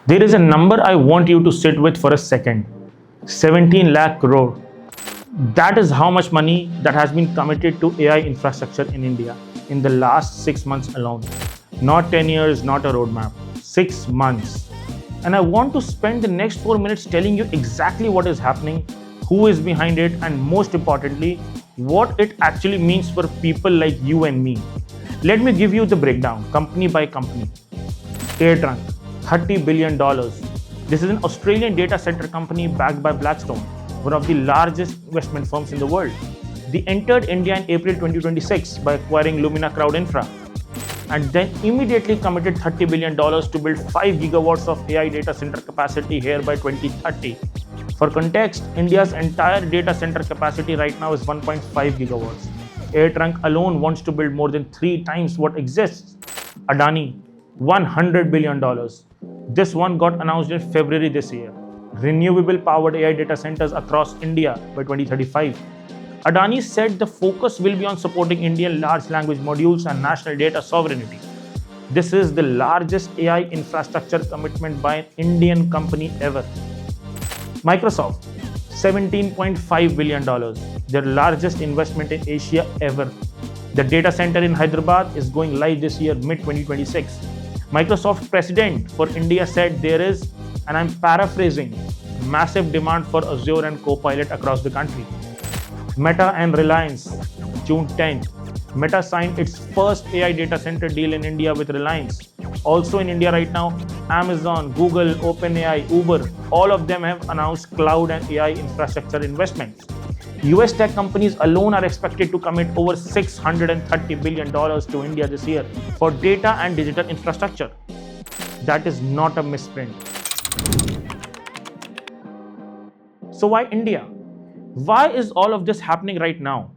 There is a number I want you to sit with for a second. 17 lakh crore. That is how much money that has been committed to AI infrastructure in India in the last 6 months alone. Not 10 years, not a roadmap. 6 months. And I want to spend the next 4 minutes telling you exactly what is happening, who is behind it, and most importantly, what it actually means for people like you and me. Let me give you the breakdown, company by company. AirTrunk, $30 billion. This is an Australian data center company backed by Blackstone, one of the largest investment firms in the world. They entered India in April 2026 by acquiring Lumina Crowd Infra and then immediately committed $30 billion to build 5 gigawatts of AI data center capacity here by 2030. For context, India's entire data center capacity right now is 1.5 gigawatts. AirTrunk alone wants to build more than 3 times what exists. Adani, $100 billion. This one got announced in February this year. Renewable powered AI data centers across India by 2035. Adani said the focus will be on supporting Indian large language modules and national data sovereignty. This is the largest AI infrastructure commitment by an Indian company ever. Microsoft, $17.5 billion, their largest investment in Asia ever. The data center in Hyderabad is going live this year, mid-2026. Microsoft president for India said there is, and I'm paraphrasing, massive demand for Azure and Copilot across the country. Meta and Reliance, June 10th. Meta signed its first AI data center deal in India with Reliance. Also in India right now, Amazon, Google, OpenAI, Uber, all of them have announced cloud and AI infrastructure investments. US tech companies alone are expected to commit over $630 billion to India this year for data and digital infrastructure. That is not a misprint. So why India? Why is all of this happening right now?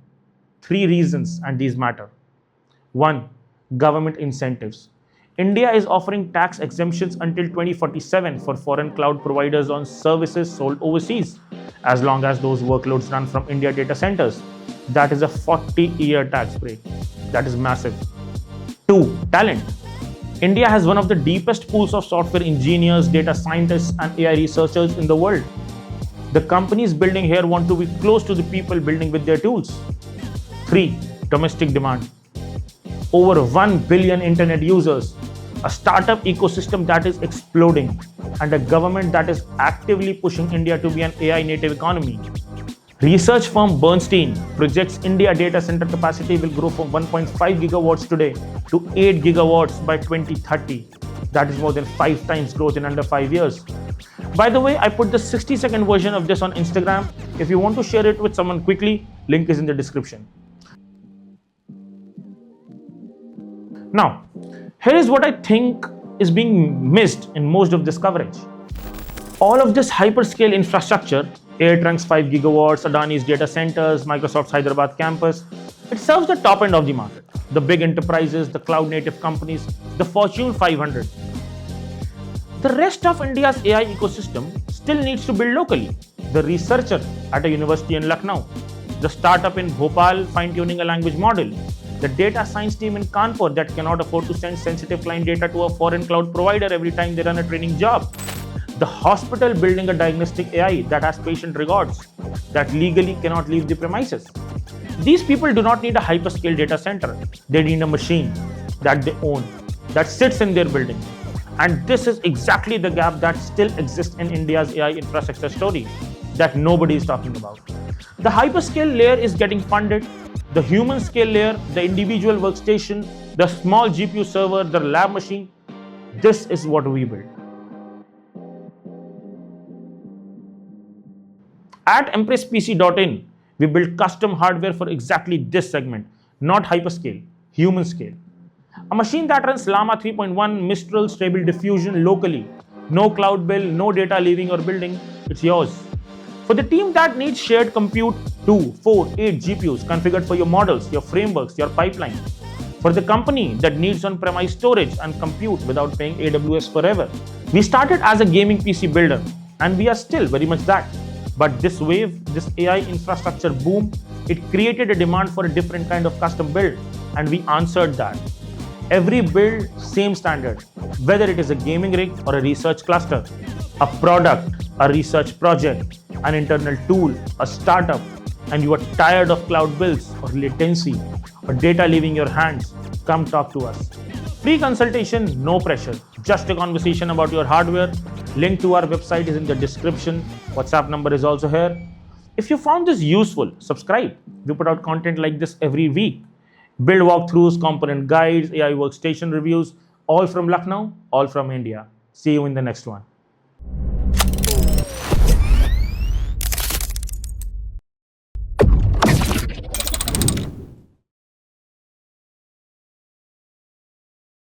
3 reasons, and these matter. 1. Government incentives. India is offering tax exemptions until 2047 for foreign cloud providers on services sold overseas, as long as those workloads run from India data centers. That is a 40-year tax break. That is massive. 2. Talent. India has one of the deepest pools of software engineers, data scientists, and AI researchers in the world. The companies building here want to be close to the people building with their tools. 3. Domestic demand. Over 1 billion internet users, a startup ecosystem that is exploding, and a government that is actively pushing India to be an AI native economy. Research firm Bernstein projects India data center capacity will grow from 1.5 gigawatts today to 8 gigawatts by 2030. That is more than 5 times growth in under 5 years. By the way, I put the 60-second version of this on Instagram. If you want to share it with someone quickly, link is in the description. Now, here is what I think is being missed in most of this coverage. All of this hyperscale infrastructure, AirTrunk's 5 gigawatts, Adani's data centers, Microsoft's Hyderabad campus, it serves the top end of the market. The big enterprises, the cloud native companies, the Fortune 500. The rest of India's AI ecosystem still needs to build locally. The researcher at a university in Lucknow, the startup in Bhopal fine-tuning a language model, the data science team in Kanpur that cannot afford to send sensitive client data to a foreign cloud provider every time they run a training job, the hospital building a diagnostic AI that has patient records that legally cannot leave the premises. These people do not need a hyperscale data center. They need a machine that they own, that sits in their building. And this is exactly the gap that still exists in India's AI infrastructure story that nobody is talking about. The hyperscale layer is getting funded. The human scale layer, the individual workstation, the small GPU server, the lab machine, this is what we build. At EmpressPC.in, we build custom hardware for exactly this segment, not hyperscale, human scale. A machine that runs Llama 3.1 Mistral Stable Diffusion locally. No cloud bill, no data leaving your building, it's yours. For the team that needs shared compute, 2, 4, 8 GPUs configured for your models, your frameworks, your pipeline. For the company that needs on-premise storage and compute without paying AWS forever. We started as a gaming PC builder, and we are still very much that. But this wave, this AI infrastructure boom, it created a demand for a different kind of custom build, and we answered that. Every build, same standard. Whether it is a gaming rig or a research cluster, a product, a research project, an internal tool, a startup, and you are tired of cloud builds or latency or data leaving your hands, come talk to us. Free consultation, no pressure. Just a conversation about your hardware. Link to our website is in the description. WhatsApp number is also here. If you found this useful, subscribe. We put out content like this every week. Build walkthroughs, component guides, AI workstation reviews, all from Lucknow, all from India. See you in the next one.